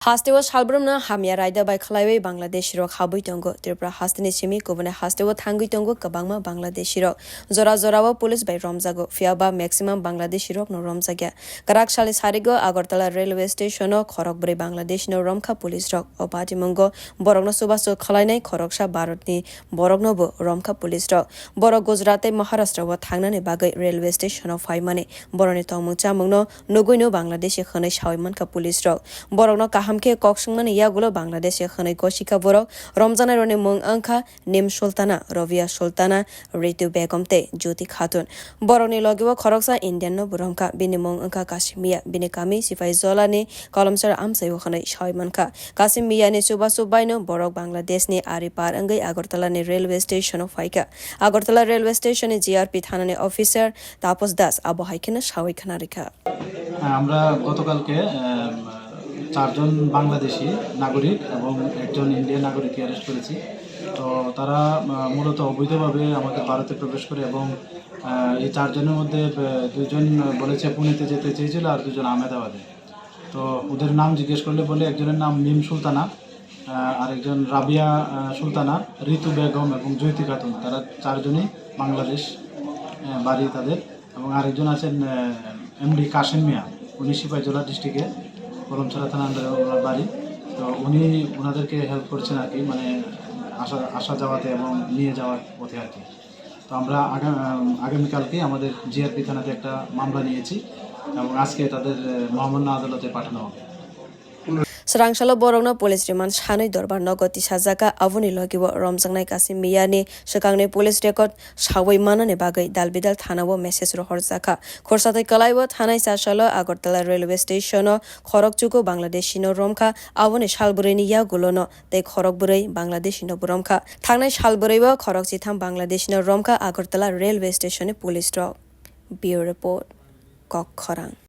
Hastewa Shalbrumna Hamia Raida by Khwlainai Bangladeshi Rock Habuitongo, Tripura Hastini Chimi, Governor Hastewa Tanguitongo, Kabangma Bangladeshi Rock, Zora Zorawa Police by Romzago, Fiaba Maximum Bangladeshi Rock no Romzaga, Kwrak sarigo Agartala Railway Station, Khorok Bangladesh no Romkha Police Rock, or patimungo, borokno chubachu khwlainai Khorok bharat borokno romkha Police Rock, Borok Gujarate Maharashtra wa Thanai Bagai Railway Station of Faimane, Boroni Tomung Chamungno, Nuguino Bangladeshi Khane Shawmanka Police Rock, Borokno Hamke Koksungman Yagulo Bangladesh Khane Koshika Borok, Ramzana Rone Mung Anka, Nim Sultana, Rovia Sultana, Ritu Begomte, Jyoti Khatun, Boroni Logiwa Khoroksa, Indian no Romkha, Binimung Anka Kashmia, Binikami, Sifai Zolani, Columnsar Amsayo Khane Shaimanka, Kasimia ne Chubachu Baino, Borok Bangladesh ne Aripar Angai Agartala ne Railway Station of Faika, Agartala Railway Station ne GRP Thanai officer, Tapos Das, Abu Haikina Shawi Kanarika. আমরা গতকালকে চারজন বাংলাদেশি নাগরিক এবং একজন Indian নাগরিককে arrest করেছি। তো তারা মূলত অবৈধভাবে আমাদের ভারতে প্রবেশ করে এবং এই চারজনের মধ্যে দুজন বলেছে পুনেতে যেতে চেয়েছিল আর দুজন আহমেদাবাদে। তো ওদের নাম জিজ্ঞেস করলে বলে একজনের নাম মিম সুলতানা, আরেকজন রাবিয়া সুলতানা, ঋতু বেগম এবং জয়তি খাতুন। তারা চারজনই বাংলাদেশ বাড়ি তাদের, এবং আরেকজন আছেন এমডি কাশেম মিয়া, উনি সিপাহীজলা ডিস্ট্রিক্টে কলমছড়া থানা আন্ডারে ওনার বাড়ি। তো উনি ওনাদেরকে হেল্প করছেন আর কি, মানে আসা যাওয়াতে এবং নিয়ে যাওয়ার পথে আর কি। তো আমরা আগামীকালকে আমাদের জিআরপি থানাতে একটা মামলা নিয়েছি এবং আজকে তাদের মহামান্য আদালতে পাঠানো হবে। Srangsalo borokno police remand shanui dorbar nogoti sajaka avuni logibo romjangnai kasim miyani sekangne police record sawai manane bagai dalbidal thanao message ro horjaka khorsatai kalaibo Thanai sashalo Agartala railway station Khorok chuko bangladeshi no romkha avuni shalbureni ya gulono tei Khorok burei bangladeshi no romkha thangnai shalbureibo Khorok tham bangladeshi no romkha Agartala railway station police rock. Bureau report Khorok.